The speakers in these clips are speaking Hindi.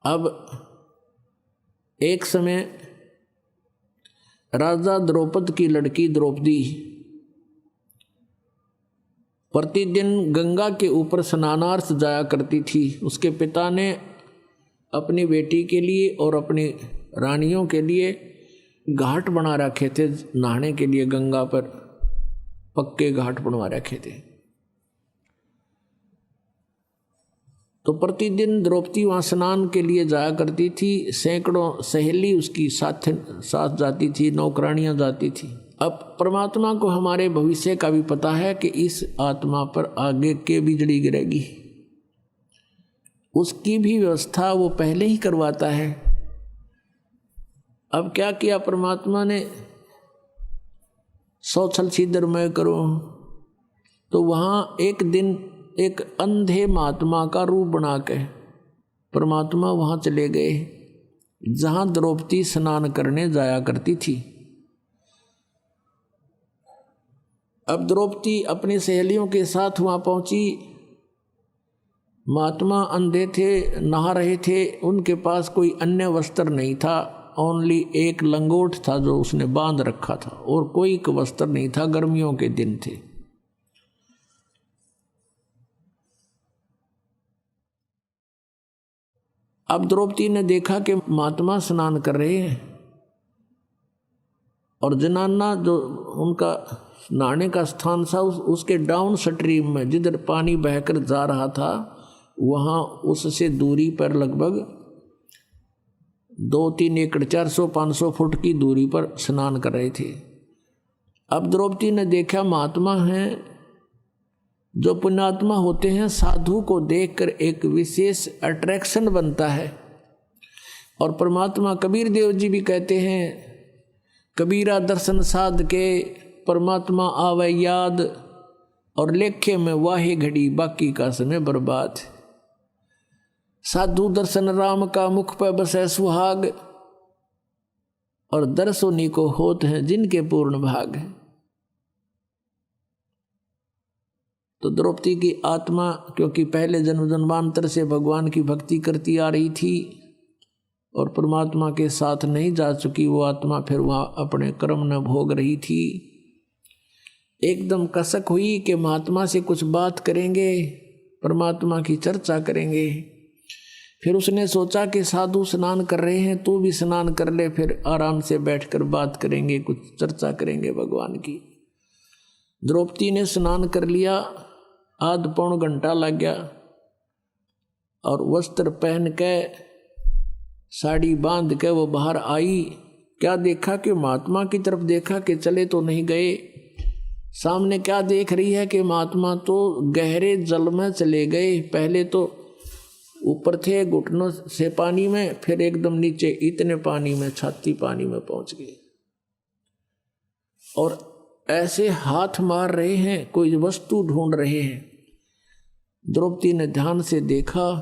अब एक समय राजा द्रौपद की लड़की द्रौपदी प्रतिदिन गंगा के ऊपर स्नानार्थ जाया करती थी। उसके पिता ने अपनी बेटी के लिए और अपनी रानियों के लिए घाट बना रखे थे नहाने के लिए। गंगा पर पक्के घाट बनवा रखे थे। तो प्रतिदिन द्रौपदी वहाँ स्नान के लिए जाया करती थी। सैकड़ों सहेली उसकी साथ जाती थी, नौकरानियाँ जाती थी। अब परमात्मा को हमारे भविष्य का भी पता है कि इस आत्मा पर आगे के बिजली गिरेगी, उसकी भी व्यवस्था वो पहले ही करवाता है। अब क्या किया परमात्मा ने, 100 छल छिद्र मैं करूं, तो वहाँ एक दिन एक अंधे महात्मा का रूप बना के परमात्मा वहाँ चले गए जहाँ द्रौपदी स्नान करने जाया करती थी। अब द्रौपदी अपनी सहेलियों के साथ वहाँ पहुँची। महात्मा अंधे थे, नहा रहे थे। उनके पास कोई अन्य वस्त्र नहीं था, ओनली एक लंगोट था जो उसने बांध रखा था, और कोई वस्त्र नहीं था। गर्मियों के दिन थे। अब द्रौपदी ने देखा कि महात्मा स्नान कर रहे हैं और जनाना जो उनका नहाने का स्थान था उसके डाउन स्ट्रीम में जिधर पानी बहकर जा रहा था, वहाँ उससे दूरी पर लगभग 2-3 एकड़ 400-500 फुट की दूरी पर स्नान कर रहे थे। अब द्रौपदी ने देखा महात्मा हैं, जो पुण्यात्मा होते हैं, साधु को देखकर एक विशेष अट्रैक्शन बनता है। और परमात्मा कबीर देव जी भी कहते हैं, कबीरा दर्शन साध के परमात्मा आवे याद, और लेखे में वाहे घड़ी बाकी का समय बर्बाद। साधु दर्शन राम का मुख पर बसे सुहाग, और दर्शोनी को होत हैं जिनके पूर्ण भाग। तो द्रौपदी की आत्मा क्योंकि पहले जन्म जन्मांतर से भगवान की भक्ति करती आ रही थी और परमात्मा के साथ नहीं जा चुकी वो आत्मा, फिर वहाँ अपने कर्म न भोग रही थी। एकदम कसक हुई कि महात्मा से कुछ बात करेंगे, परमात्मा की चर्चा करेंगे। फिर उसने सोचा कि साधु स्नान कर रहे हैं, तू भी स्नान कर ले, फिर आराम से बैठकर बात करेंगे, कुछ चर्चा करेंगे भगवान की। द्रौपदी ने स्नान कर लिया, आध पौन घंटा लग गया, और वस्त्र पहन के साड़ी बांध के वो बाहर आई। क्या देखा कि महात्मा की तरफ देखा कि चले तो नहीं गए। सामने क्या देख रही है कि महात्मा तो गहरे जल में चले गए। पहले तो ऊपर थे घुटनों से पानी में, फिर एकदम नीचे इतने पानी में, छाती पानी में पहुंच गए। और ऐसे हाथ मार रहे हैं, कोई वस्तु ढूंढ रहे हैं। द्रौपदी ने ध्यान से देखा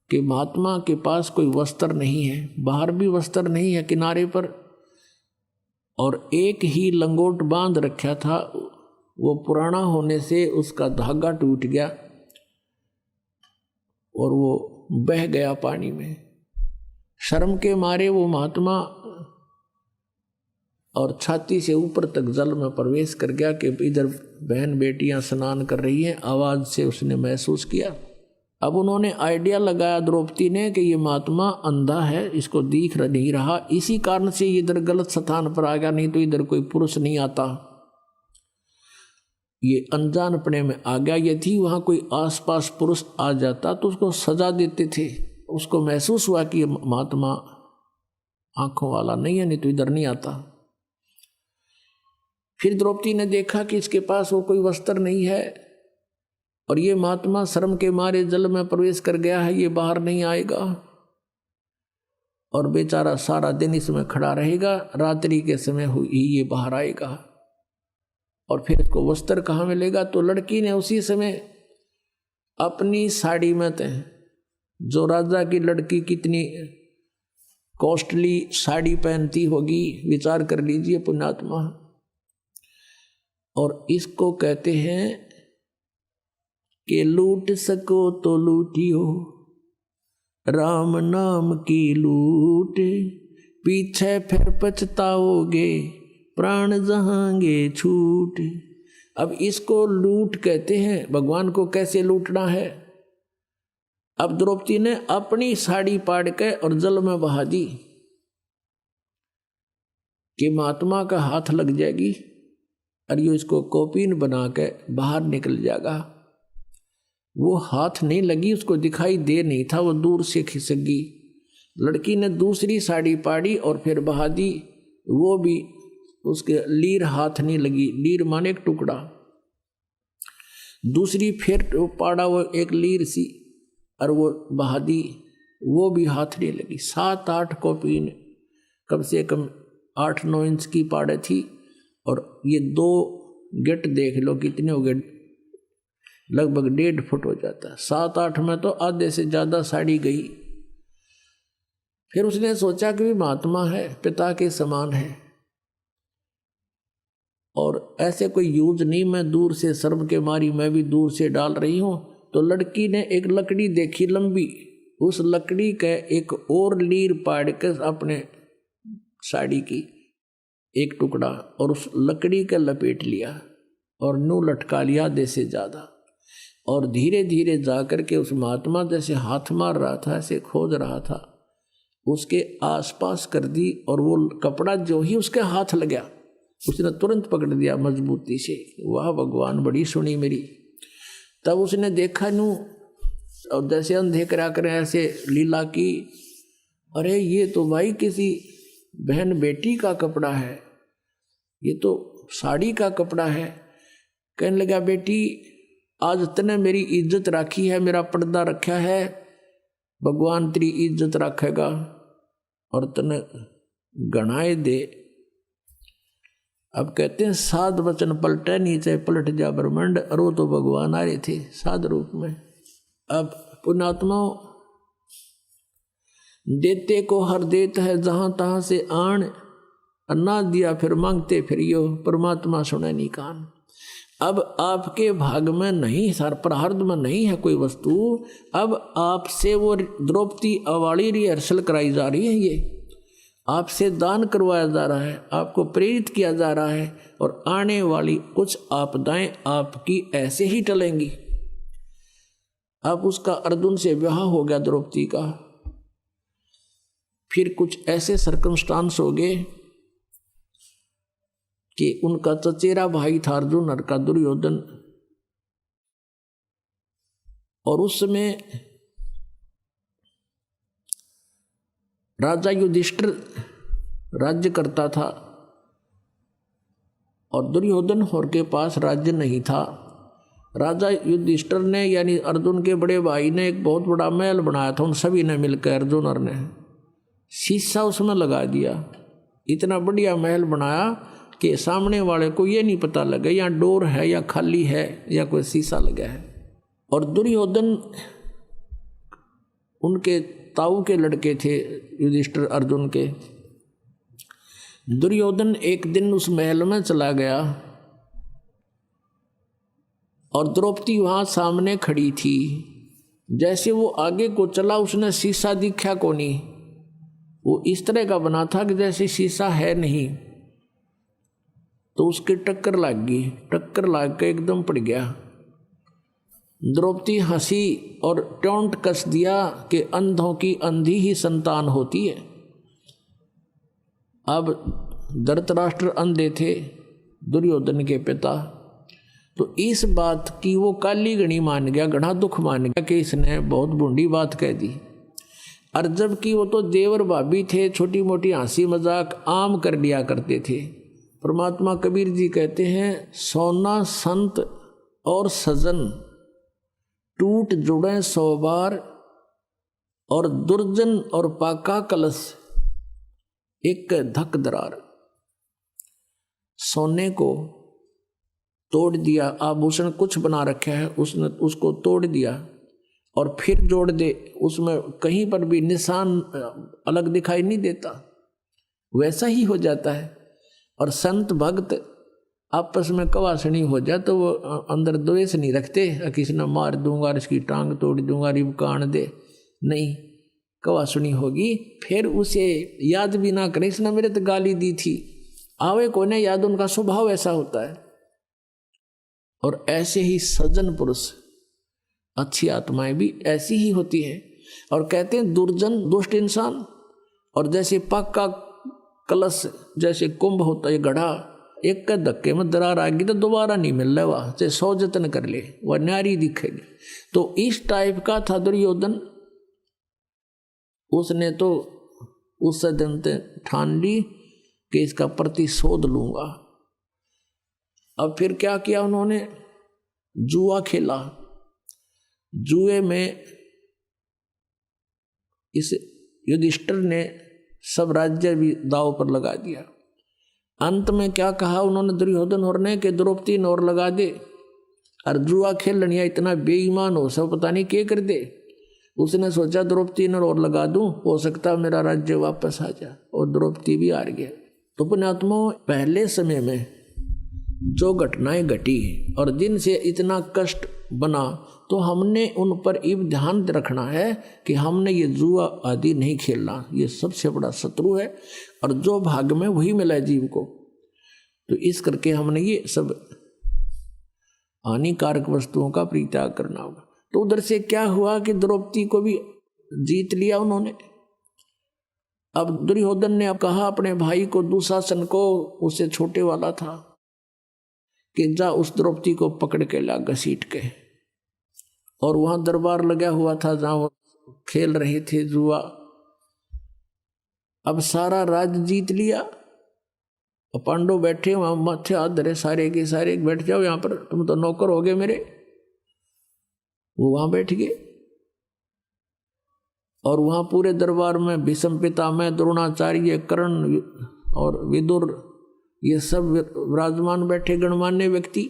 कि महात्मा के पास कोई वस्त्र नहीं है, बाहर भी वस्त्र नहीं है किनारे पर, और एक ही लंगोट बांध रखा था। वो पुराना होने से उसका धागा टूट गया और वो बह गया पानी में। शर्म के मारे वो महात्मा और छाती से ऊपर तक जल में प्रवेश कर गया कि इधर बहन बेटियां स्नान कर रही हैं। आवाज से उसने महसूस किया। अब उन्होंने आइडिया लगाया द्रौपदी ने कि ये महात्मा अंधा है, इसको दिख नहीं रहा, इसी कारण से इधर गलत स्थान पर आ गया, नहीं तो इधर कोई पुरुष नहीं आता। ये अनजानपने में आ गया। यदि वहाँ कोई आसपास पुरुष आ जाता तो उसको सजा देते थे। उसको महसूस हुआ कि ये महात्मा आंखों वाला नहीं है, नहीं तो इधर नहीं आता। फिर द्रौपदी ने देखा कि इसके पास वो कोई वस्त्र नहीं है और ये महात्मा शर्म के मारे जल में प्रवेश कर गया है, ये बाहर नहीं आएगा और बेचारा सारा दिन इसमें खड़ा रहेगा, रात्रि के समय ही ये बाहर आएगा और फिर इसको वस्त्र कहाँ मिलेगा। तो लड़की ने उसी समय अपनी साड़ी में, जो राजा की लड़की कितनी कॉस्टली साड़ी पहनती होगी, विचार कर लीजिए पुण्यात्मा। और इसको कहते हैं कि लूट सको तो लूटियो, राम नाम की लूट, पीछे फिर पछताओगे, प्राण जहांगे छूट। अब इसको लूट कहते हैं। भगवान को कैसे लूटना है? अब द्रौपदी ने अपनी साड़ी पाड़ के और जल में बहा दी कि महात्मा का हाथ लग जाएगी और ये इसको कौपीन बना के बाहर निकल जाएगा। वो हाथ नहीं लगी, उसको दिखाई दे नहीं था, वो दूर से खिसक गई। लड़की ने दूसरी साड़ी पाड़ी और फिर बहा दी, वो भी उसके लीर हाथ नहीं लगी। लीर माने एक टुकड़ा। दूसरी फिर पाड़ा वो एक लीर सी और वो बहा दी, वो भी हाथ नहीं लगी। 7-8 कौपीन, कम से कम 8-9 इंच की पाड़े थी। और ये 2 गेट देख लो कितने हो गए, लगभग 1.5 फुट हो जाता। 7-8 में तो आधे से ज़्यादा साड़ी गई। फिर उसने सोचा कि भी महात्मा है, पिता के समान है और ऐसे कोई यूज नहीं, मैं दूर से शर्म के मारी मैं भी दूर से डाल रही हूँ। तो लड़की ने एक लकड़ी देखी लंबी, उस लकड़ी के एक और लीर पाड़ के अपने साड़ी की एक टुकड़ा और उस लकड़ी का लपेट लिया और नू लटका लिया आधे से ज़्यादा। और धीरे धीरे जाकर के उस महात्मा जैसे हाथ मार रहा था, ऐसे खोज रहा था, उसके आसपास कर दी। और वो कपड़ा जो ही उसके हाथ लगा उसने तुरंत पकड़ दिया मजबूती से। वाह भगवान, बड़ी सुनी मेरी। तब उसने देखा नू और जैसे अंधे करा कर ऐसे लीला की, अरे ये तो भाई किसी बहन बेटी का कपड़ा है, ये तो साड़ी का कपड़ा है। कहने लगा, बेटी आज तने मेरी इज्जत रखी है, मेरा पर्दा रखा है, भगवान तेरी इज्जत रखेगा और तने गणाए दे। अब कहते हैं 7 वचन पलटे नीचे पलट जा ब्रह्मांड, और वो तो भगवान आ रहे थे साध रूप में। अब पुण्यात्मा देते को हर देत है जहां तहां से आन, अन्ना दिया फिर मांगते फिर यो, परमात्मा सुने नहीं कान। अब आपके भाग में नहीं, सर प्रारब्ध में नहीं है कोई वस्तु। अब आपसे वो द्रौपदी अवाली रिहर्सल कराई जा रही है, ये आपसे दान करवाया जा रहा है, आपको प्रेरित किया जा रहा है। और आने वाली कुछ आपदाएं आपकी ऐसे ही टलेंगी। अब उसका अर्जुन से विवाह हो गया द्रौपदी का। फिर कुछ ऐसे सर्कमस्टांस हो गए कि उनका चचेरा भाई था अर्जुन और का दुर्योधन, और उस समय राजा युधिष्ठिर राज्य करता था और दुर्योधन होर के पास राज्य नहीं था। राजा युधिष्ठिर ने यानी अर्जुन के बड़े भाई ने एक बहुत बड़ा महल बनाया था, उन सभी ने मिलकर अर्जुन और ने शीशा उसमें लगा दिया। इतना बढ़िया महल बनाया कि सामने वाले को ये नहीं पता लगे या डोर है या खाली है या कोई शीशा लगा है। और दुर्योधन उनके ताऊ के लड़के थे युधिष्ठिर अर्जुन के। दुर्योधन एक दिन उस महल में चला गया और द्रौपदी वहां सामने खड़ी थी। जैसे वो आगे को चला उसने शीशा दिखा को नहीं, वो इस तरह का बना था कि जैसे शीशा है नहीं। तो उसकी टक्कर लग गई, टक्कर लग के एकदम पड़ गया। द्रौपदी हंसी और टोंट कस दिया कि अंधों की अंधी ही संतान होती है। अब धृतराष्ट्र अंधे थे, दुर्योधन के पिता, तो इस बात की वो काली गणी मान गया, घना दुख मान गया कि इसने बहुत बूढ़ी बात कह दी। और जबकि वो तो देवर भाभी थे, छोटी मोटी हंसी मजाक आम कर लिया करते थे। परमात्मा कबीर जी कहते हैं, सोना संत और सजन टूट जुड़े 100 बार, और दुर्जन और पाका कलश एक धक दरार। सोने को तोड़ दिया, आभूषण कुछ बना रखा है उसने, उसको तोड़ दिया और फिर जोड़ दे, उसमें कहीं पर भी निशान अलग दिखाई नहीं देता, वैसा ही हो जाता है। और संत भक्त आपस में कवासनी हो जाए तो वो अंदर द्वेष नहीं रखते, किसी ने मार दूंगा, इसकी टांग तोड़ दूंगा, रिब कान दे, नहीं, कवा सुनी होगी, फिर उसे याद भी ना करे इसने मेरे तो गाली दी थी, आवे को ने याद, उनका स्वभाव ऐसा होता है। और ऐसे ही सज्जन पुरुष, अच्छी आत्माएं भी ऐसी ही होती हैं। और कहते हैं दुर्जन दुष्ट इंसान, और जैसे पक्का कलश, जैसे कुंभ होता है घड़ा, एक का धक्के में दरार आ गई तो दोबारा नहीं मिल रहा, वह चाहे 100 जतन कर ले वह न्यारी दिखेगी। तो इस टाइप का था दुर्योधन। उसने तो उस दिन ठान ली कि इसका प्रतिशोध लूंगा। अब फिर क्या किया उन्होंने, जुआ खेला। जुए में इस युधिष्ठिर ने सब राज्य भी दांव पर लगा दिया। अंत में क्या कहा उन्होंने दुर्योधन और ने कि द्रौपदी ने और लगा दे, और जुआ खेलनिया इतना बेईमान हो सब पता नहीं क्या कर दे। उसने सोचा द्रौपदी ने और लगा दूं, हो सकता मेरा राज्य वापस आ जाए, और द्रौपदी भी हार गया। तो पुण्यात्माओं, पहले समय में जो घटनाएं घटी और जिनसे इतना कष्ट बना, तो हमने उन पर इब ध्यान रखना है कि हमने ये जुआ आदि नहीं खेलना, ये सबसे बड़ा शत्रु है, और जो भाग में वही मिला है जीव को। तो इस करके हमने ये सब हानिकारक वस्तुओं का परित्याग करना होगा। तो उधर से क्या हुआ कि द्रौपदी को भी जीत लिया उन्होंने। अब दुर्योधन ने अब कहा अपने भाई को, दुशासन को, उससे छोटे वाला था, कि जा उस द्रौपदी को पकड़ के ला घसीट के। और वहां दरबार लगा हुआ था जहां वो खेल रहे थे जुआ। अब सारा राज जीत लिया, पांडव बैठे वहां माथे हाथ धरे, सारे के सारे, बैठ जाओ यहाँ पर, तुम तो नौकर हो गए मेरे। वो वहां बैठ गए, और वहां पूरे दरबार में भीष्म पितामह, द्रोणाचार्य, कर्ण और विदुर, ये सब विराजमान बैठे गणमान्य व्यक्ति।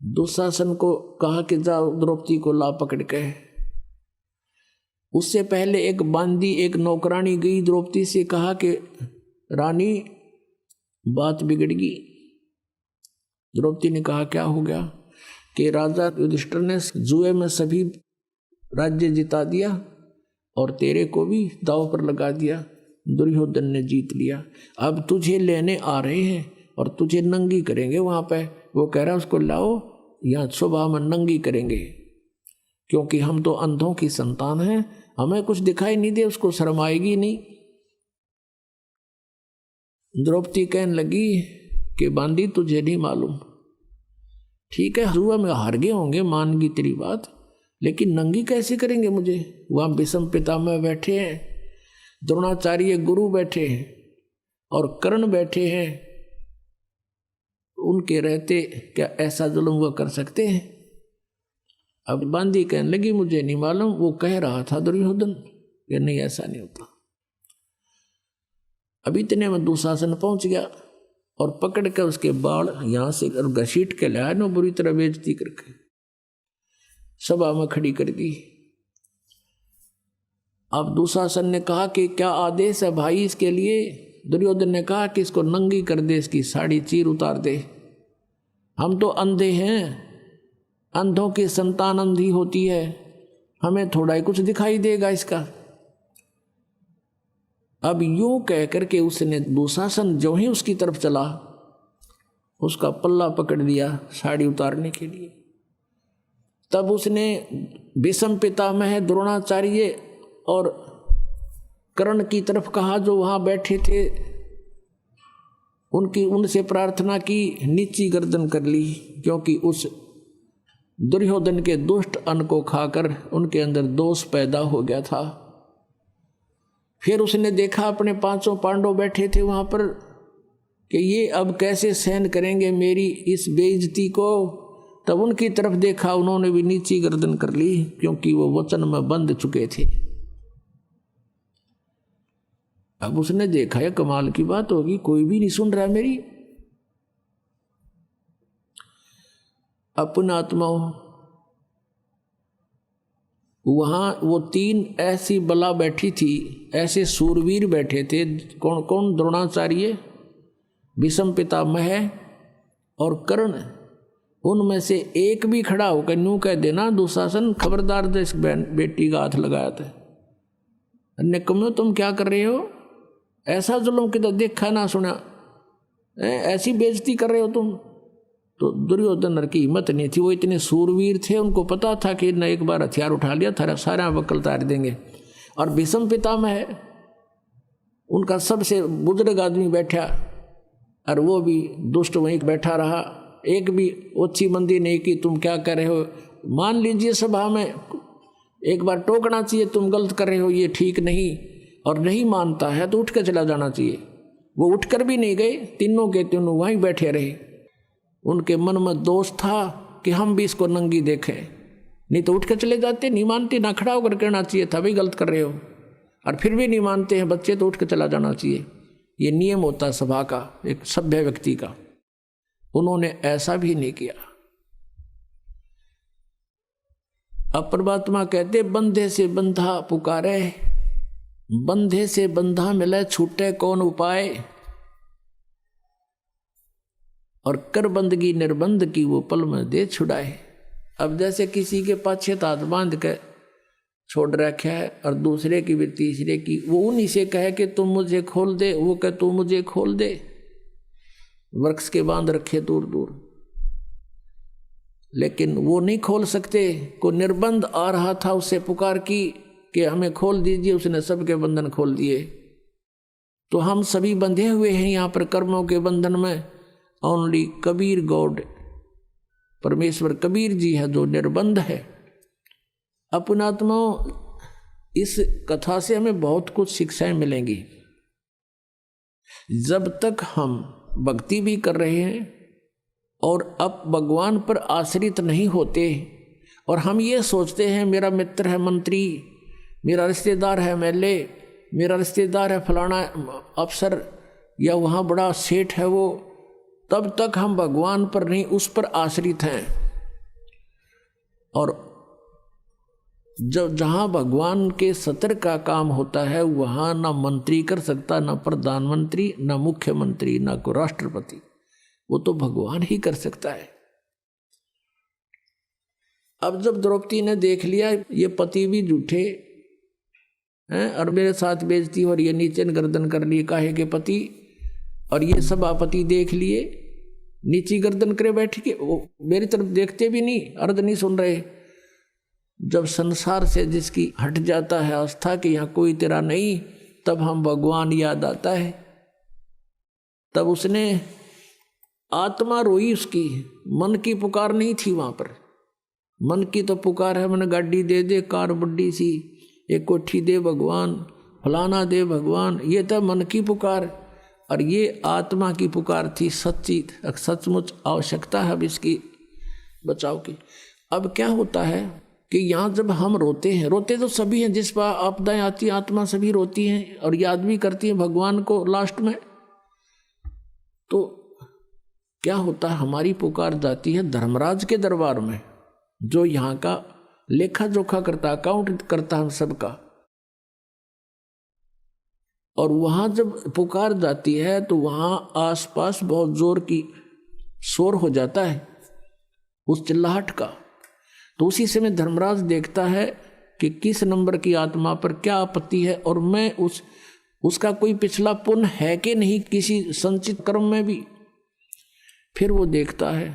दुशासन को कहा कि जाओ द्रौपदी को ला पकड़ के। उससे पहले एक बांदी, एक नौकरानी गई द्रौपदी से, कहा कि रानी बात बिगड़ गई। द्रौपदी ने कहा क्या हो गया, कि राजा युधिष्ठिर ने जुए में सभी राज्य जिता दिया और तेरे को भी दांव पर लगा दिया, दुर्योधन ने जीत लिया। अब तुझे लेने आ रहे हैं और तुझे नंगी करेंगे वहां पे। वो कह रहा उसको लाओ, यहाँ सुबह में नंगी करेंगे, क्योंकि हम तो अंधों की संतान हैं, हमें कुछ दिखाई नहीं दे, उसको शर्म आएगी नहीं। द्रौपदी कहने लगी कि बांदी तुझे नहीं मालूम, ठीक है जुआ में हार गए होंगे, मान गई तेरी बात, लेकिन नंगी कैसे करेंगे मुझे। वहां भीष्म पितामह बैठे हैं, द्रोणाचार्य गुरु बैठे हैं, और कर्ण बैठे हैं, उनके रहते क्या ऐसा जुल्म वो कर सकते हैं। अब बांदी कहने लगी मुझे नहीं मालूम, वो कह रहा था दुर्योधन कि नहीं ऐसा नहीं होता। अब इतने में दुशासन पहुंच गया और पकड़ कर उसके बाल यहां से घसीट के लाया ना, बुरी तरह बेइज्जती करके सभा में खड़ी कर दी। अब दुशासन ने कहा कि क्या आदेश है भाई इसके लिए। दुर्योधन ने कहा कि इसको नंगी कर दे, इसकी साड़ी चीर उतार दे, हम तो अंधे हैं, अंधों की संतान अंधी होती है, हमें थोड़ा ही कुछ दिखाई देगा इसका। अब यूं कह करके उसने दुशासन जो ही उसकी तरफ चला, उसका पल्ला पकड़ दिया साड़ी उतारने के लिए। तब उसने भीष्म पितामह, द्रोणाचार्य और कर्ण की तरफ कहा जो वहां बैठे थे, उनसे प्रार्थना की, नीची गर्दन कर ली, क्योंकि उस दुर्योधन के दुष्ट अन्न को खाकर उनके अंदर दोष पैदा हो गया था। फिर उसने देखा अपने 500 पांडव बैठे थे वहां पर कि ये अब कैसे सहन करेंगे मेरी इस बेइज्जती को। तब उनकी तरफ देखा, उन्होंने भी नीची गर्दन कर ली, क्योंकि वो वचन में बंध चुके थे। अब उसने देखा है कमाल की बात होगी, कोई भी नहीं सुन रहा मेरी। अपन आत्माओं, वहां वो 3 ऐसी बला बैठी थी, ऐसे सूरवीर बैठे थे। कौन कौन? द्रोणाचार्य, भीष्म पितामह और कर्ण। उनमें से एक भी खड़ा होकर न्यू कह देना दुशासन खबरदार जो इस बेटी का हाथ लगाया था, निकम्मे तुम क्या कर रहे हो, ऐसा जुल्म किधर देखा ना सुना, ऐसी बेइज्जती कर रहे हो तुम। तो दुर्योधन की हिम्मत नहीं थी, वो इतने सूरवीर थे, उनको पता था कि न एक बार हथियार उठा लिया था सारा वकल तार देंगे। और भीष्म पितामह है, उनका सबसे बुजुर्ग आदमी बैठा और वो भी दुष्ट वहीं बैठा रहा, एक भी ओछी मंदी नहीं की तुम क्या कर रहे हो। मान लीजिए सभा में एक बार टोकना चाहिए तुम गलत कर रहे हो, ये ठीक नहीं, और नहीं मानता है तो उठ कर चला जाना चाहिए। वो उठकर भी नहीं गए, तीनों के तीनों वहीं बैठे रहे। उनके मन में दोष था कि हम भी इसको नंगी देखें, नहीं तो उठ कर चले जाते। नहीं मानते ना खड़ा होकर कहना चाहिए था भाई गलत कर रहे हो, और फिर भी नहीं मानते हैं बच्चे तो उठ कर चला जाना चाहिए। ये नियम होता है सभा का, एक सभ्य व्यक्ति का। उन्होंने ऐसा भी नहीं किया। अब परमात्मा कहते बंधे से बंधा पुकारे, बंधे से बंधा मिले छूटे कौन उपाय, और कर बंदगी निर्बंध की वो पल में दे छुड़ाए। अब जैसे किसी के पाछे हाथ बांध के छोड़ रखा है और दूसरे की भी तीसरे की, वो उन्हीं से कहे कि तुम मुझे खोल दे, वो कहे तू मुझे खोल दे। वृक्ष के बांध रखे दूर दूर, लेकिन वो नहीं खोल सकते। को निर्बंध आ रहा था उससे पुकार की कि हमें खोल दीजिए, उसने सबके बंधन खोल दिए। तो हम सभी बंधे हुए हैं यहाँ पर कर्मों के बंधन में। ओनली कबीर गॉड, परमेश्वर कबीर जी है जो निर्बंध है। अपनात्माओं, इस कथा से हमें बहुत कुछ शिक्षाएं मिलेंगी। जब तक हम भक्ति भी कर रहे हैं और अब भगवान पर आश्रित नहीं होते, और हम ये सोचते हैं मेरा मित्र है मंत्री, मेरा रिश्तेदार है एमएलए, मेरा रिश्तेदार है फलाना अफसर, या वहाँ बड़ा सेठ है वो, तब तक हम भगवान पर नहीं उस पर आश्रित हैं। और जब जहाँ भगवान के सत्र का काम होता है वहाँ ना मंत्री कर सकता, ना प्रधानमंत्री, ना मुख्यमंत्री, ना कोई राष्ट्रपति, वो तो भगवान ही कर सकता है। अब जब द्रौपदी ने देख लिया ये पति भी झूठे हैं और मेरे साथ बेइज्जती और ये नीचे गर्दन कर लिए काहे के पति, और ये सभापति देख लिए नीची गर्दन करे बैठ के, वो मेरी तरफ देखते भी नहीं, अर्ध नहीं सुन रहे। जब संसार से जिसकी हट जाता है आस्था कि यहाँ कोई तेरा नहीं, तब हम भगवान याद आता है। तब उसने आत्मा रोई, उसकी मन की पुकार नहीं थी वहाँ पर। मन की तो पुकार है मैंने गाड़ी दे दे, कार बड्डी सी, एक कोठी दे भगवान, फलाना दे भगवान, ये तो मन की पुकार। और ये आत्मा की पुकार थी, सच्ची सचमुच आवश्यकता है अब इसकी बचाव की। अब क्या होता है कि यहाँ जब हम रोते हैं, रोते तो सभी हैं, जिस पर आपदाएं आती है आत्मा सभी रोती हैं और याद भी करती है भगवान को लास्ट में। तो क्या होता है, हमारी पुकार जाती है धर्मराज के दरबार में, जो यहाँ का लेखा जोखा करता, अकाउंट करता हम सबका। और वहाँ जब पुकार जाती है तो वहाँ आसपास बहुत जोर की शोर हो जाता है उस चिल्लाहट का। तो उसी समय धर्मराज देखता है कि किस नंबर की आत्मा पर क्या आपत्ति है, और मैं उसका कोई पिछला पुण्य है कि नहीं किसी संचित कर्म में भी। फिर वो देखता है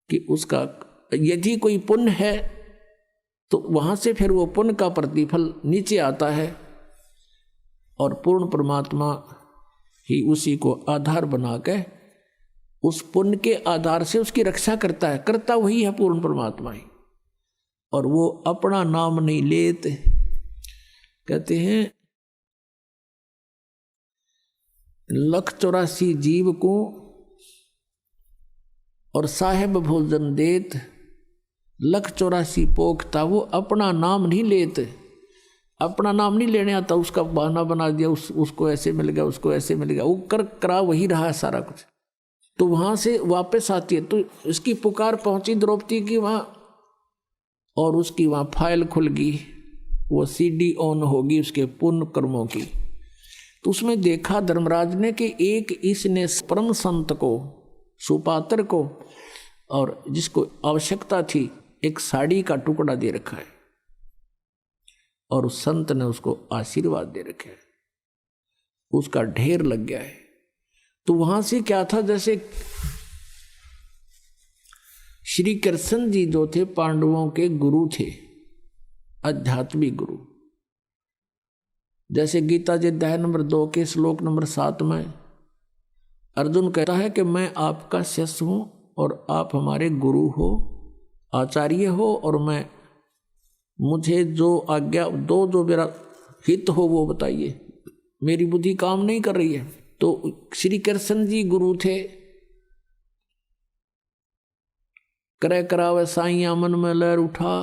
कि उसका यदि कोई पुण्य है तो वहाँ से फिर वो पुण्य का प्रतिफल नीचे आता है, और पूर्ण परमात्मा ही उसी को आधार बना के उस पुण्य के आधार से उसकी रक्षा करता है। करता वही है पूर्ण परमात्मा ही, और वो अपना नाम नहीं लेते। कहते हैं 184 जीव को और साहेब भोजन देत, 184 पोखता, वो अपना नाम नहीं लेते। अपना नाम नहीं लेने आता, उसका बहाना बना दिया, उसको ऐसे मिल गया, उसको ऐसे मिल गया, वो करा वही रहा है सारा कुछ। तो वहाँ से वापस आती है, तो इसकी पुकार पहुँची द्रौपदी की वहाँ, और उसकी वहाँ फाइल खुल गई, वो CD ऑन होगी उसके पुण्य कर्मों की। तो उसमें देखा धर्मराज ने कि एक इसने परम संत को सुपात्र को, और जिसको आवश्यकता थी एक साड़ी का टुकड़ा दे रखा है, और उस संत ने उसको आशीर्वाद दे रखा है, उसका ढेर लग गया है। तो वहां से क्या था, जैसे श्री कृष्ण जी जो थे पांडवों के गुरु थे, आध्यात्मिक गुरु। जैसे गीता जी अध्याय नंबर 2 के श्लोक नंबर 7 में अर्जुन कहता है कि मैं आपका शिष्य हूं और आप हमारे गुरु हो, आचार्य हो, और मैं मुझे जो आज्ञा दो, जो मेरा हित हो वो बताइए, मेरी बुद्धि काम नहीं कर रही है। तो श्री कृष्ण जी गुरु थे। करे करावे साइया मन में लहर उठा,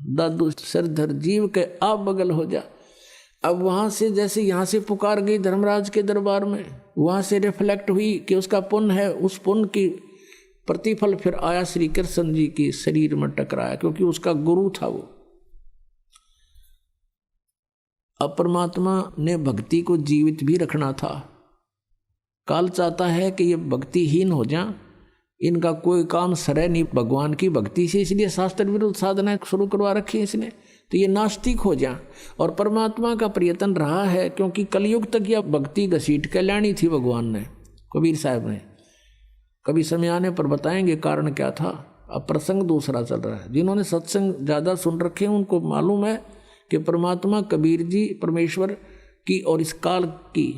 दादू सिरधर जीव के आप बगल हो जा। अब वहां से जैसे यहां से पुकार गई धर्मराज के दरबार में, वहां से रिफ्लेक्ट हुई कि उसका पुण्य है, उस पुण्य की प्रतिफल फिर आया श्री कृष्ण जी की शरीर में टकराया, क्योंकि उसका गुरु था वो। अब परमात्मा ने भक्ति को जीवित भी रखना था। काल चाहता है कि ये भक्तिहीन हो जाए, इनका कोई काम सरे नहीं भगवान की भक्ति से, इसलिए शास्त्र विरुद्ध साधना शुरू करवा रखी है इसने, तो ये नास्तिक हो जाए। और परमात्मा का प्रयत्न रहा है, क्योंकि कलयुग तक यह भक्ति घसीट के लानी थी भगवान ने, कबीर साहब ने। कभी समय आने पर बताएंगे कारण क्या था। अब प्रसंग दूसरा चल रहा है। जिन्होंने सत्संग ज़्यादा सुन रखे हैं उनको मालूम है कि परमात्मा कबीर जी परमेश्वर की और इस काल की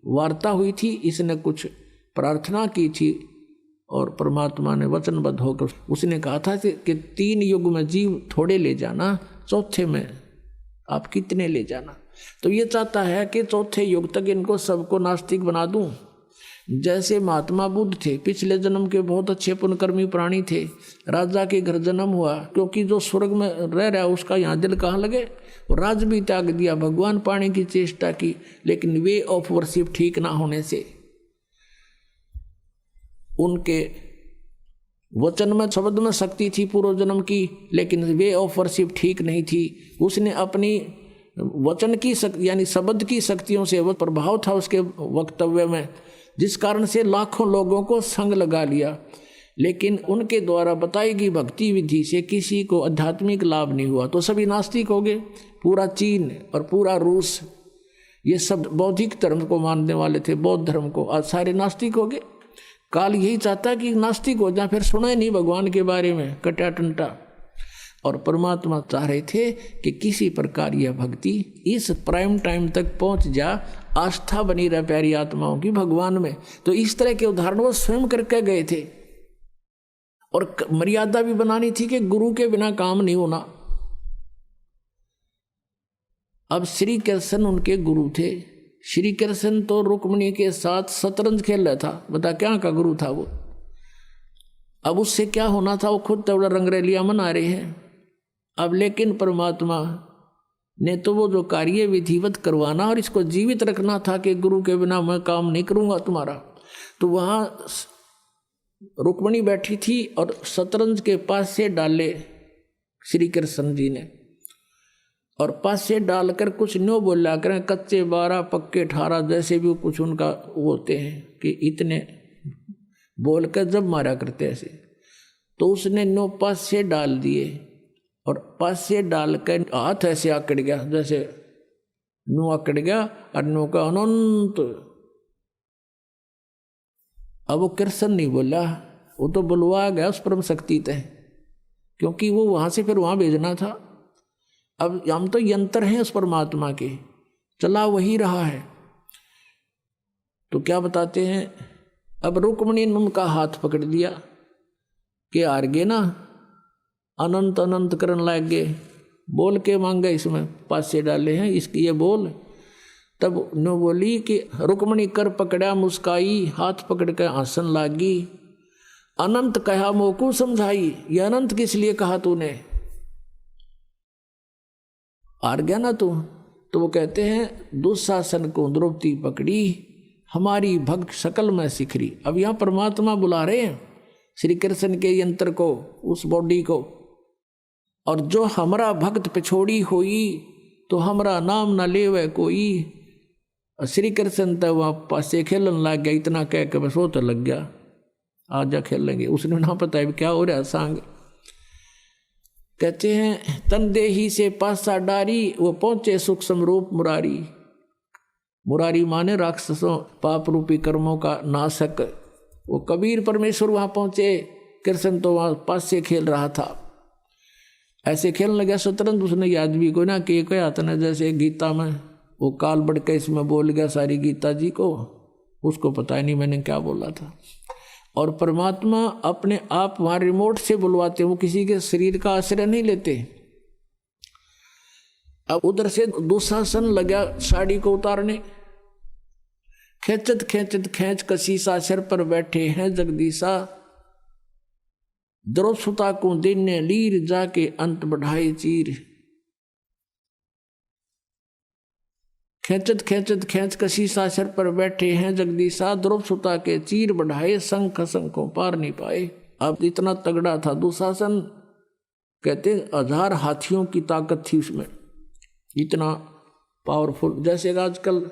वार्ता हुई थी, इसने कुछ प्रार्थना की थी और परमात्मा ने वचनबद्ध होकर उसने कहा था कि 3 युग में जीव थोड़े ले जाना, चौथे में आप कितने ले जाना। तो ये चाहता है कि चौथे युग तक इनको सबको नास्तिक बना दूं। जैसे महात्मा बुद्ध थे, पिछले जन्म के बहुत अच्छे पुण्यकर्मी प्राणी थे, राजा के घर जन्म हुआ, क्योंकि जो स्वर्ग में रह रहा है उसका यहाँ दिल कहाँ लगे, राज भी त्याग दिया, भगवान पाने की चेष्टा की, लेकिन वे ऑफ वर्शिप ठीक ना होने से, उनके वचन में शब्द में शक्ति थी पूर्व जन्म की, लेकिन वे ऑफ वर्शिप ठीक नहीं थी। उसने अपनी वचन की यानी शब्द की शक्तियों से वो प्रभाव था उसके वक्तव्य में, जिस कारण से लाखों लोगों को संग लगा लिया, लेकिन उनके द्वारा बताई गई भक्ति विधि से किसी को आध्यात्मिक लाभ नहीं हुआ, तो सभी नास्तिक हो गए। पूरा चीन और पूरा रूस ये सब बौद्धिक धर्म को मानने वाले थे, बौद्ध धर्म को, आज सारे नास्तिक हो गए। काल यही चाहता कि नास्तिक हो जाए, फिर सुना ही नहीं भगवान के बारे में, कटा टंटा। और परमात्मा चाह रहे थे कि किसी प्रकार यह भक्ति इस प्राइम टाइम तक पहुंच जा, आस्था बनी रहे प्यारी आत्माओं की भगवान में। तो इस तरह के उदाहरण वो स्वयं करके गए थे, और मर्यादा भी बनानी थी कि गुरु के बिना काम नहीं होना। अब श्री कृष्ण उनके गुरु थे। श्री कृष्ण तो रुक्मिणी के साथ शतरंज खेल रहा था, बता क्या का गुरु था वो। अब उससे क्या होना था, वो खुद तो रंगरेलिया मना रहे हैं। अब लेकिन परमात्मा ने तो वो जो कार्य विधिवत करवाना और इसको जीवित रखना था कि गुरु के बिना मैं काम नहीं करूंगा तुम्हारा। तो वहाँ रुक्मिणी बैठी थी और शतरंज के पास से डाले श्री कृष्ण जी ने, और पास से डालकर कुछ न्यो बोला करें, कच्चे 12 पक्के 18, जैसे भी कुछ उनका वो होते हैं कि इतने बोल कर जब मारा करते ऐसे। तो उसने नो पास से डाल दिए, और पास से डालकर हाथ ऐसे आकड़ गया, जैसे नो आकड़ गया और नो का अनंत। अब वो कृष्ण नहीं बोला, वो तो बुलवा गया उस परम शक्ति तय, क्योंकि वो वहां से फिर वहां भेजना था। अब हम तो यंत्र हैं उस परमात्मा के, चला वही रहा है। तो क्या बताते हैं, अब रुक्मिणी ने उनका हाथ पकड़ दिया कि हार गए ना, अनंत अनंत करने लग गए, बोल के मांगे इसमें पास से डाले हैं इसकी ये बोल। तब नो बोली कि रुक्मिणी कर पकड़ा मुस्काई, हाथ पकड़ के हंसन लागी, अनंत कहा मोकू समझाई। ये अनंत किस लिए कहा तूने, हार गया ना तू। तो वो कहते हैं दुशासन को द्रौपदी पकड़ी, हमारी भक्त शकल में सिखरी। अब यहाँ परमात्मा बुला रहे हैं श्री कृष्ण के यंत्र को, उस बॉडी को, और जो हमारा भक्त पिछोड़ी होई तो हमारा नाम न लेवे कोई। श्री कृष्ण तो वहाँ पासे खेलन लग गया, इतना कह के बस वो तो लग गया। आज जा खेल लेंगे। उसने ना पता है क्या हो रहा सांग। कहते हैं तन देही से पासा डारी, वो पहुंचे सूक्ष्म रूप मुरारी। मुरारी माने राक्षसों पाप रूपी कर्मों का नाशक। वो कबीर परमेश्वर वहां पहुंचे, कृष्ण तो वहां पास से खेल रहा था। ऐसे खेलने लगा शतरंज उसने याद भी को ना कि क्या आता ना, जैसे गीता में वो काल बढ़ के इसमें बोल गया सारी गीता जी को, उसको पता ही नहीं मैंने क्या बोला था। और परमात्मा अपने आप वहां रिमोट से बुलवाते, वो किसी के शरीर का आश्रय नहीं लेते। अब उधर से दुशासन लगा साड़ी को उतारने, खेचत खेचत खेच कसी सा सिर पर बैठे हैं जगदीशा, द्रौपदा को देने लीर जाके अंत बढ़ाए चीर। खेचत खेचत खेच कसी सा सिर पर बैठे हैं जगदीशा, द्रौपदा के चीर बढ़ाए शंख शंखों पार नहीं पाए। अब इतना तगड़ा था दुशासन, कहते 1000 हाथियों की ताकत थी उसमें, इतना पावरफुल। जैसे आजकल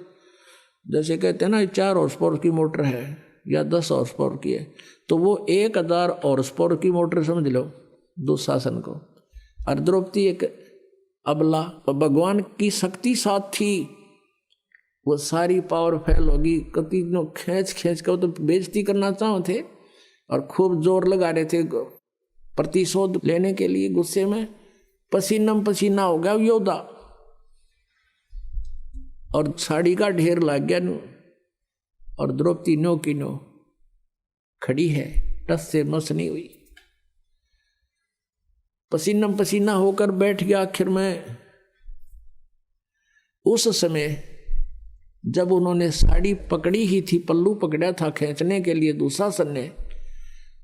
जैसे कहते हैं ना 4 हॉर्स पावर की मोटर है या 10 हॉर्स पावर की है, तो वो 1000 हॉर्स पावर की मोटर समझ लो दुशासन को। और द्रौपदी एक अबला, भगवान की शक्ति साथ थी, वो सारी पावर फैल होगी। कति खींच खींच कर तो बेइज्जती करना चाहो थे और खूब जोर लगा रहे थे प्रतिशोध लेने के लिए। गुस्से में पसीनम पसीना हो गया योद्धा, और साड़ी का ढेर लग गया। और द्रौपदी नो की नो खड़ी है, टस से मस नहीं हुई, पसीनम पसीना होकर बैठ गया आखिर में। उस समय जब उन्होंने साड़ी पकड़ी ही थी, पल्लू पकड़ा था खींचने के लिए दुशासन ने,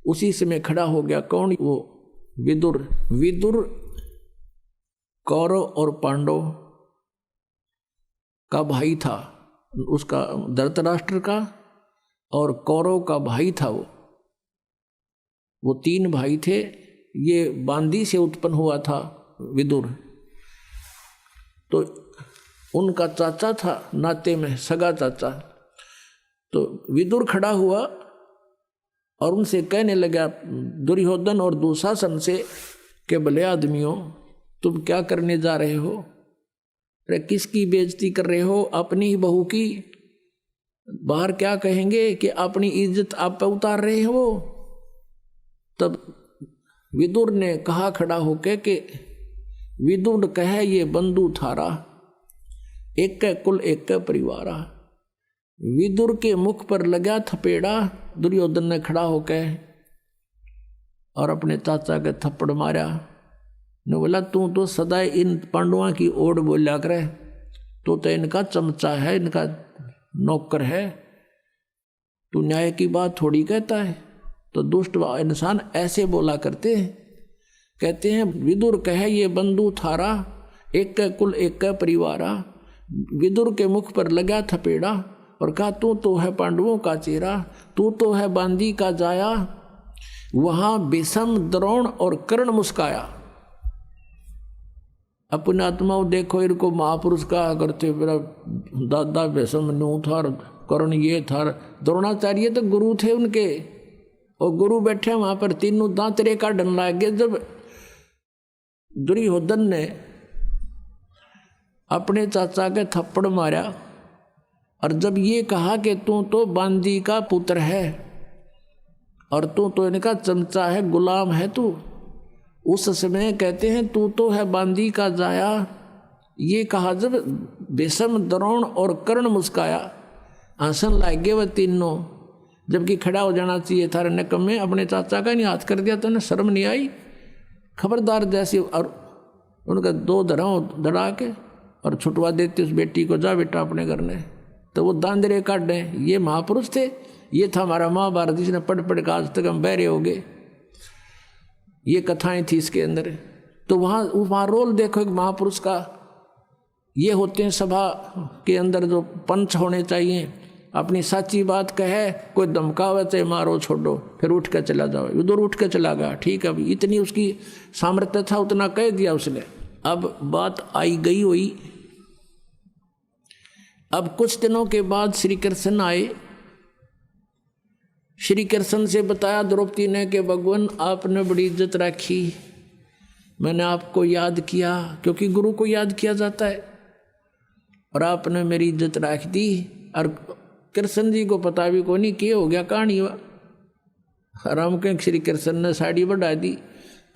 उसी समय खड़ा हो गया कौन? वो विदुर। विदुर कौरव और पांडव का भाई था, उसका धृतराष्ट्र का और कौरव का भाई था। वो 3 भाई थे। ये बांदी से उत्पन्न हुआ था विदुर, तो उनका चाचा था नाते में, सगा चाचा। तो विदुर खड़ा हुआ और उनसे कहने लगा दुर्योधन और दुशासन से कि भले आदमियों तुम क्या करने जा रहे हो? अरे किसकी बेइज्जती कर रहे हो? अपनी ही बहू की। बाहर क्या कहेंगे कि अपनी इज्जत आप पे उतार रहे हो। तब विदुर ने कहा खड़ा होके कि विदुर कहे ये बंधु थारा, एक कुल एक परिवारा। विदुर के मुख पर लगा थपेड़ा, दुर्योधन ने खड़ा होकर और अपने चाचा के थप्पड़ मारा। ने बोला तू तो सदा इन पांडवों की ओर बोला करे, तो इनका चमचा है, इनका नौकर है, तू न्याय की बात थोड़ी कहता है। तो दुष्ट इंसान ऐसे बोला करते हैं। कहते हैं विदुर कहे ये बंधु थारा, एक कुल एक परिवारा। विदुर के मुख पर लगा थपेड़ा और कहा तू तो है पांडवों का चेहरा, तू तो है बांदी का जाया। वहां भीष्म द्रोण और कर्ण मुस्काया। अपने आत्माओं देखो, इनको महापुरुष कहा करते, मेरा दादा भीष्म नू था, कर्ण ये था, द्रोणाचार्य तो गुरु थे उनके, और गुरु बैठे वहां पर तीनों दांतरे का डन लग गए। जब दुर्योधन ने अपने चाचा के थप्पड़ मारा और जब ये कहा कि तू तो बांदी का पुत्र है और तू तो इनका चमचा है, गुलाम है तू, उस समय कहते हैं तू तो है बांदी का जाया। ये कहा जब भीष्म द्रोण और कर्ण मुस्काया, हंसन लग गए वह तीनों, जबकि खड़ा हो जाना चाहिए था। निकम्मे अपने चाचा का नहीं हाथ कर दिया, तो उन्हें शर्म नहीं आई? खबरदार जैसी। और उनका 2 धराओं धड़ा के और छुटवा देते उस बेटी को, जा बेटा अपने घर ने। तो वो दांदरे काट दें। ये महापुरुष थे। ये था हमारा महाभारत, जिसने पढ़ पढ़ के आज तक हम बहरे हो गए। ये कथाएं थी इसके अंदर। तो वहाँ रोल देखो एक महापुरुष का। ये होते हैं सभा के अंदर जो पंच होने चाहिए। अपनी सच्ची बात कहे, कोई धमकावे चाहे मारो छोड़ो, फिर उठ कर चला जाओ। उधर उठ कर चला गया, ठीक है, अभी इतनी उसकी सामर्थ्य था, उतना कह दिया उसने। अब बात आई गई हुई। अब कुछ दिनों के बाद श्री कृष्ण आए श्री कृष्ण से बताया द्रौपदी ने कि भगवान आपने बड़ी इज्जत रखी, मैंने आपको याद किया, क्योंकि गुरु को याद किया जाता है, और आपने मेरी इज्जत रख दी। और कृष्ण जी को पता भी को नहीं कि हो गया, कहानी हुआ। राम के श्री कृष्ण ने साड़ी बढ़ा दी,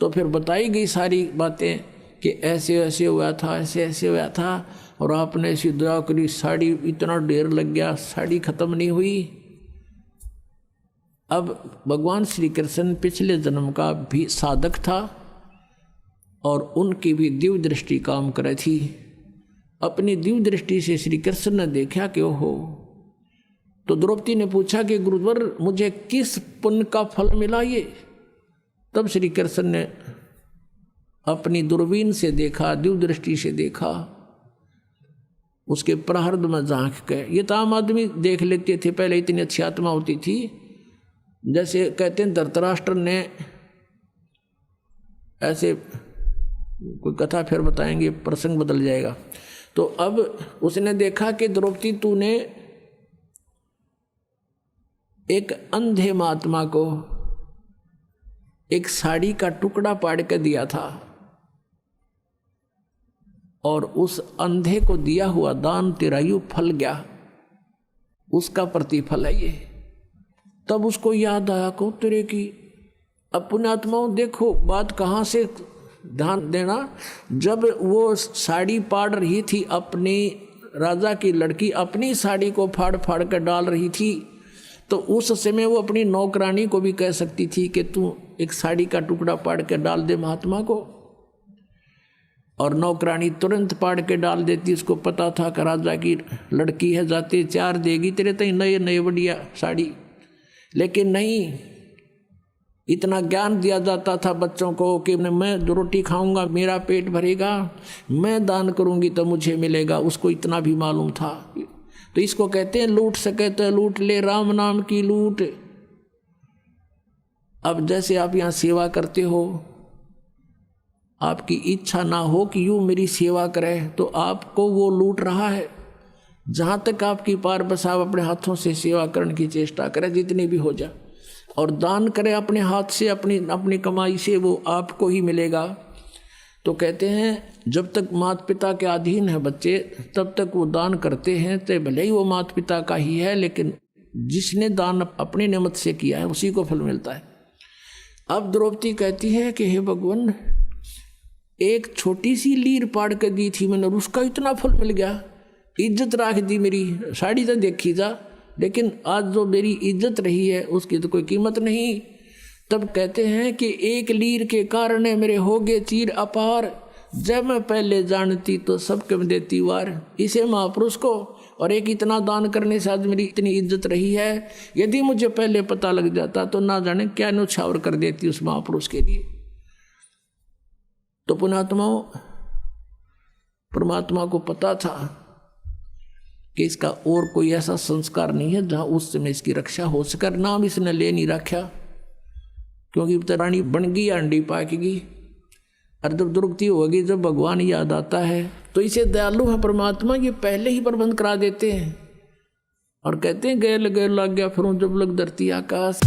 तो फिर बताई गई सारी बातें कि ऐसे ऐसे हुआ था, ऐसे ऐसे हुआ था, और आपने ऐसी दया करी, साड़ी इतना ढेर लग गया, साड़ी खत्म नहीं हुई। अब भगवान श्री कृष्ण पिछले जन्म का भी साधक था और उनकी भी दिव्य दृष्टि काम करे थी। अपनी दिव्य दृष्टि से श्री कृष्ण ने देखा कि ओहो, तो द्रौपदी ने पूछा कि गुरुवर मुझे किस पुण्य का फल मिला ये। तब श्री कृष्ण ने अपनी दूरबीन से देखा, दिव्य दृष्टि से देखा, उसके प्रारब्ध में झांक के। ये तो आम आदमी देख लेते थे, पहले इतनी अच्छी आत्मा होती थी। जैसे कहते हैं धृतराष्ट्र ने ऐसे, कोई कथा फिर बताएंगे, प्रसंग बदल जाएगा। तो अब उसने देखा कि द्रौपदी तूने एक अंधे महात्मा को एक साड़ी का टुकड़ा पाड़ के दिया था, और उस अंधे को दिया हुआ दान तेरा यूं फल गया, उसका प्रतिफल है ये। तब उसको याद आया को तेरे की। अब पुण्यात्माओं देखो बात कहाँ से ध्यान देना, जब वो साड़ी पाड़ रही थी, अपनी राजा की लड़की अपनी साड़ी को फाड़ फाड़ कर डाल रही थी, तो उस समय वो अपनी नौकरानी को भी कह सकती थी कि तू एक साड़ी का टुकड़ा पाड़ के डाल दे महात्मा को, और नौकरानी तुरंत पाड़ के डाल देती। उसको पता था कि राजा की लड़की है, जाते 4 देगी तेरे तई नए नए बढ़िया साड़ी। लेकिन नहीं, इतना ज्ञान दिया जाता था बच्चों को कि मैं जो रोटी खाऊंगा मेरा पेट भरेगा, मैं दान करूंगी तो मुझे मिलेगा, उसको इतना भी मालूम था। तो इसको कहते हैं लूट सके तो लूट ले, राम नाम की लूट। अब जैसे आप यहाँ सेवा करते हो, आपकी इच्छा ना हो कि यूँ मेरी सेवा करे, तो आपको वो लूट रहा है। जहाँ तक आपकी पार बस आप अपने हाथों से सेवा करने की चेष्टा करें, जितनी भी हो जाए, और दान करें अपने हाथ से, अपनी कमाई से, वो आपको ही मिलेगा। तो कहते हैं जब तक माता पिता के अधीन है बच्चे, तब तक वो दान करते हैं, तो भले ही वो माता पिता का ही है, लेकिन जिसने दान अपने निमित्त से किया है उसी को फल मिलता है। अब द्रौपदी कहती है कि हे भगवान, एक छोटी सी लीर पाड़ के दी थी मैंने, उसका इतना फल मिल गया, इज्जत रख दी मेरी, साड़ी तो देखी जा, लेकिन आज जो मेरी इज्जत रही है उसकी तो कोई कीमत नहीं। तब कहते हैं कि एक लीर के कारण मेरे हो गए चीर अपार, जब मैं पहले जानती तो सबके में देती वार। इसे महापुरुष को और एक इतना दान करने से आज मेरी इतनी इज्जत रही है, यदि मुझे पहले पता लग जाता तो ना जाने क्या न्यौछावर कर देती उस महापुरुष के लिए। तो पुण्यात्माओं, परमात्मा को पता था कि इसका और कोई ऐसा संस्कार नहीं है जहां उस समय इसकी रक्षा हो सके। नाम इसने ले नहीं रखा, क्योंकि रानी बन गई, अंडी पाकेगी, और जब दुर्गति होगी, जब भगवान याद आता है तो इसे दयालु है परमात्मा, ये पहले ही प्रबंध करा देते हैं और कहते हैं गैल गैल लग गया फिर जब लग धरती आकाश।